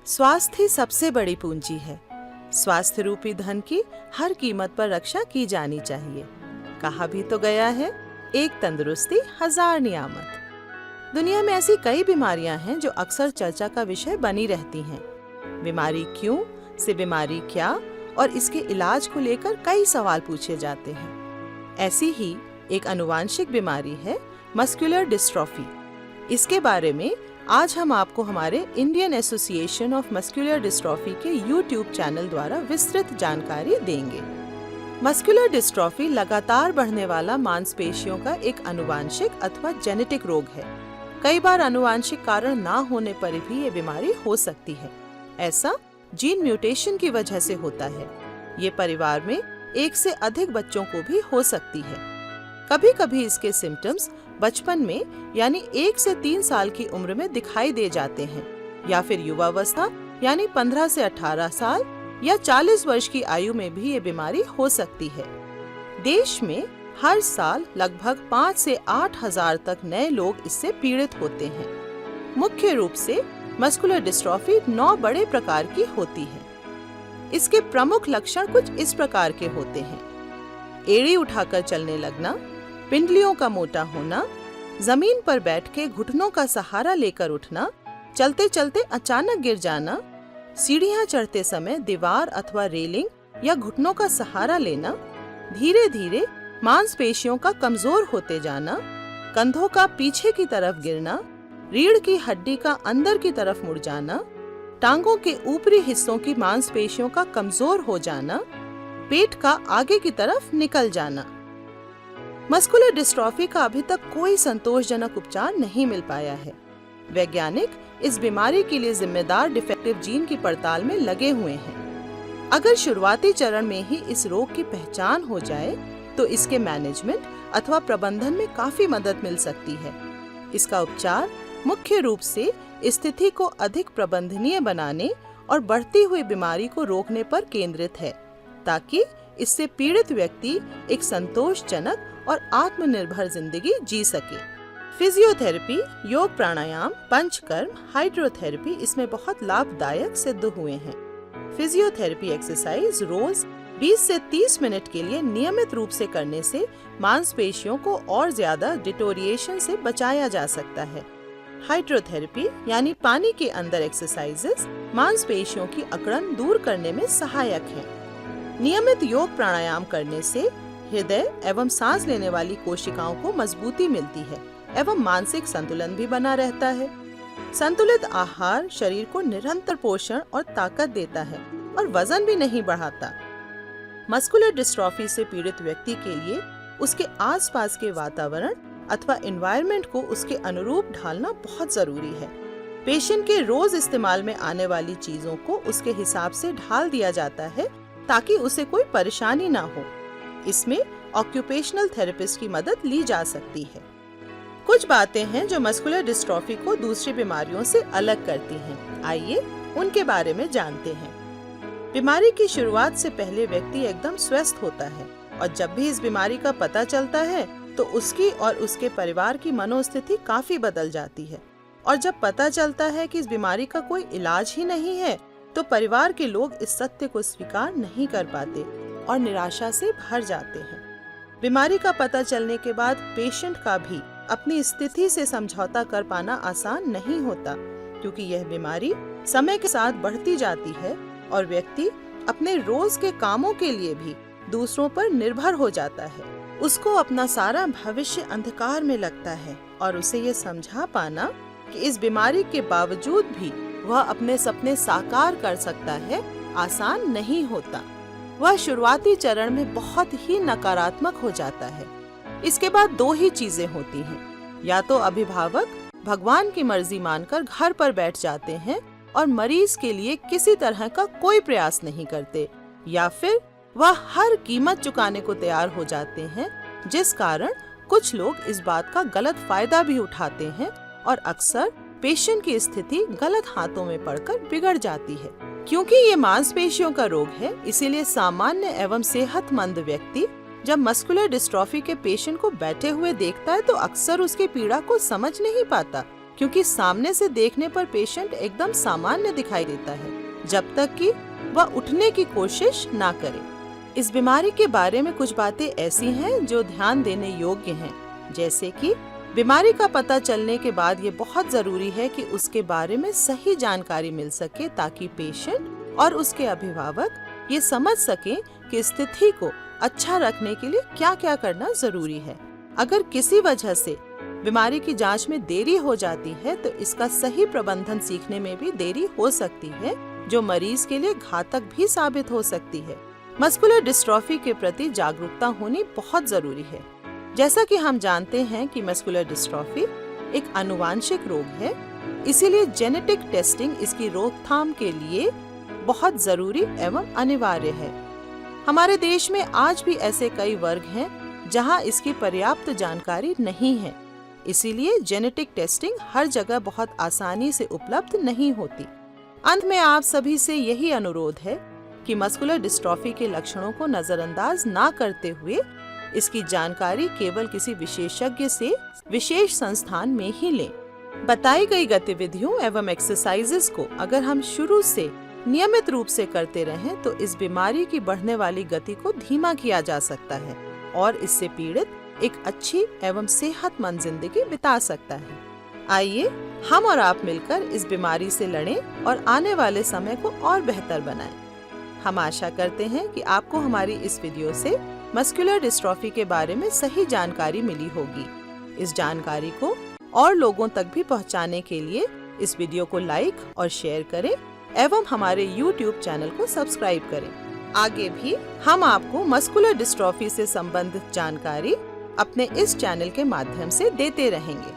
स्वास्थ्य ही सबसे बड़ी पूंजी है। स्वास्थ्य रूपी धन की हर कीमत पर रक्षा की जानी चाहिए। कहा भी तो गया है, एक तंदुरुस्ती हजार नियामत। दुनिया में ऐसी कई बीमारियां हैं जो अक्सर चर्चा का विषय बनी रहती हैं। बीमारी क्यों से बीमारी क्या और इसके इलाज को लेकर कई सवाल पूछे जाते हैं। ऐसी ही एक आनुवांशिक बीमारी है मस्कुलर डिस्ट्रॉफी। इसके बारे में आज हम आपको हमारे Indian association of muscular dystrophy के YouTube चैनल द्वारा विस्तृत जानकारी देंगे। मस्कुलर डिस्ट्रॉफी लगातार बढ़ने वाला मांसपेशियों का एक आनुवांशिक अथवा जेनेटिक रोग है। कई बार आनुवांशिक कारण ना होने पर भी ये बीमारी हो सकती है। ऐसा जीन म्यूटेशन की वजह से होता है। ये परिवार में एक से अधिक बच्चों को भी हो सकती है। कभी कभी इसके सिम्टम्स बचपन में यानी 1 से 3 साल की उम्र में दिखाई दे जाते हैं या फिर युवावस्था यानी 15 से 18 साल या 40 वर्ष की आयु में भी ये बीमारी हो सकती है। देश में हर साल लगभग 5 से 8 हजार तक नए लोग इससे पीड़ित होते हैं। मुख्य रूप से मस्कुलर डिस्ट्रॉफी 9 बड़े प्रकार की होती है। इसके प्रमुख लक्षण कुछ इस प्रकार के होते हैं: एड़ी उठाकर चलने लगना, पिंडलियों का मोटा होना, जमीन पर बैठ के घुटनों का सहारा लेकर उठना, चलते चलते अचानक गिर जाना, सीढ़ियां चढ़ते समय दीवार अथवा रेलिंग या घुटनों का सहारा लेना, धीरे धीरे मांसपेशियों का कमजोर होते जाना, कंधों का पीछे की तरफ गिरना, रीढ़ की हड्डी का अंदर की तरफ मुड़ जाना, टांगों के ऊपरी हिस्सों की मांसपेशियों का कमजोर हो जाना, पेट का आगे की तरफ निकल जाना। मस्कुलर डिस्ट्रॉफी का अभी तक कोई संतोषजनक उपचार नहीं मिल पाया है। वैज्ञानिक इस बीमारी के लिए जिम्मेदार डिफेक्टिव जीन की पड़ताल में लगे हुए हैं। अगर शुरुआती चरण में ही इस रोग की पहचान हो जाए तो इसके मैनेजमेंट अथवा प्रबंधन में काफी मदद मिल सकती है। इसका उपचार मुख्य रूप से स्थिति को अधिक प्रबंधनीय बनाने और बढ़ती हुई बीमारी को रोकने पर केंद्रित है, ताकि इससे पीड़ित व्यक्ति एक संतोषजनक और आत्मनिर्भर जिंदगी जी सके। फिजियोथेरेपी, योग प्राणायाम, पंचकर्म, हाइड्रोथेरेपी इसमें बहुत लाभदायक सिद्ध हुए हैं। फिजियोथेरेपी एक्सरसाइज रोज 20 से 30 मिनट के लिए नियमित रूप से करने से मांसपेशियों को और ज्यादा डिटोरिएशन से बचाया जा सकता है। हाइड्रोथेरेपी यानी पानी के अंदर एक्सरसाइजेस मांसपेशियों की अकड़न दूर करने में सहायक है। नियमित योग प्राणायाम करने से हृदय एवं सांस लेने वाली कोशिकाओं को मजबूती मिलती है एवं मानसिक संतुलन भी बना रहता है। संतुलित आहार शरीर को निरंतर पोषण और ताकत देता है और वजन भी नहीं बढ़ाता। मस्कुलर डिस्ट्रॉफी से पीड़ित व्यक्ति के लिए उसके आसपास के वातावरण अथवा एनवायरनमेंट को उसके अनुरूप ढालना बहुत जरूरी है। पेशेंट के रोज इस्तेमाल में आने वाली चीजों को उसके हिसाब से ढाल दिया जाता है ताकि उसे कोई परेशानी ना हो। इसमें ऑक्यूपेशनल थेरेपिस्ट की मदद ली जा सकती है। कुछ बातें हैं जो मस्कुलर डिस्ट्रॉफी को दूसरी बीमारियों से अलग करती हैं। आइए उनके बारे में जानते हैं। बीमारी की शुरुआत से पहले व्यक्ति एकदम स्वस्थ होता है और जब भी इस बीमारी का पता चलता है तो उसकी और उसके परिवार की मनोस्थिति काफी बदल जाती है। और जब पता चलता है कि इस बीमारी का कोई इलाज ही नहीं है तो परिवार के लोग इस सत्य को स्वीकार नहीं कर पाते और निराशा से भर जाते हैं। बीमारी का पता चलने के बाद पेशेंट का भी अपनी स्थिति से समझौता कर पाना आसान नहीं होता, क्योंकि यह बीमारी समय के साथ बढ़ती जाती है और व्यक्ति अपने रोज के कामों के लिए भी दूसरों पर निर्भर हो जाता है। उसको अपना सारा भविष्य अंधकार में लगता है और उसे ये समझा पाना कि इस बीमारी के बावजूद भी वह अपने सपने साकार कर सकता है आसान नहीं होता। वह शुरुआती चरण में बहुत ही नकारात्मक हो जाता है। इसके बाद 2 ही चीजें होती हैं, या तो अभिभावक भगवान की मर्जी मानकर घर पर बैठ जाते हैं और मरीज के लिए किसी तरह का कोई प्रयास नहीं करते, या फिर वह हर कीमत चुकाने को तैयार हो जाते हैं, जिस कारण कुछ लोग इस बात का गलत फायदा भी उठाते हैं और अक्सर पेशेंट की स्थिति गलत हाथों में पड़कर बिगड़ जाती है। क्योंकि ये मांसपेशियों का रोग है, इसीलिए सामान्य एवं सेहतमंद व्यक्ति जब मस्कुलर डिस्ट्रॉफी के पेशेंट को बैठे हुए देखता है तो अक्सर उसकी पीड़ा को समझ नहीं पाता, क्योंकि सामने से देखने पर पेशेंट एकदम सामान्य दिखाई देता है जब तक कि वह उठने की कोशिश ना करे। इस बीमारी के बारे में कुछ बातें ऐसी हैं जो ध्यान देने योग्य हैं, जैसे कि बीमारी का पता चलने के बाद ये बहुत जरूरी है कि उसके बारे में सही जानकारी मिल सके ताकि पेशेंट और उसके अभिभावक ये समझ सकें कि स्थिति को अच्छा रखने के लिए क्या क्या करना जरूरी है। अगर किसी वजह से बीमारी की जांच में देरी हो जाती है तो इसका सही प्रबंधन सीखने में भी देरी हो सकती है, जो मरीज के लिए घातक भी साबित हो सकती है। मस्कुलर डिस्ट्रॉफी के प्रति जागरूकता होनी बहुत जरूरी है। जैसा कि हम जानते हैं कि मस्कुलर डिस्ट्रॉफी एक आनुवांशिक रोग है, इसीलिए जेनेटिक टेस्टिंग इसकी रोकथाम के लिए बहुत जरूरी एवं अनिवार्य है। हमारे देश में आज भी ऐसे कई वर्ग हैं जहां इसकी पर्याप्त जानकारी नहीं है, इसीलिए जेनेटिक टेस्टिंग हर जगह बहुत आसानी से उपलब्ध नहीं होती। अंत में आप सभी से यही अनुरोध है कि मस्कुलर डिस्ट्रॉफी के लक्षणों को नजरअंदाज ना करते हुए इसकी जानकारी केवल किसी विशेषज्ञ से विशेष संस्थान में ही लें। बताई गई गतिविधियों एवं एक्सरसाइजेस को अगर हम शुरू से नियमित रूप से करते रहें तो इस बीमारी की बढ़ने वाली गति को धीमा किया जा सकता है और इससे पीड़ित एक अच्छी एवं सेहतमंद जिंदगी बिता सकता है। आइए हम और आप मिलकर इस बीमारी से लड़ें और आने वाले समय को और बेहतर बनाएं। हम आशा करते हैं कि आपको हमारी इस वीडियो से मस्कुलर डिस्ट्रॉफी के बारे में सही जानकारी मिली होगी। इस जानकारी को और लोगों तक भी पहुंचाने के लिए इस वीडियो को लाइक और शेयर करें एवं हमारे YouTube चैनल को सब्सक्राइब करें। आगे भी हम आपको मस्कुलर डिस्ट्रॉफी से संबंधित जानकारी अपने इस चैनल के माध्यम से देते रहेंगे।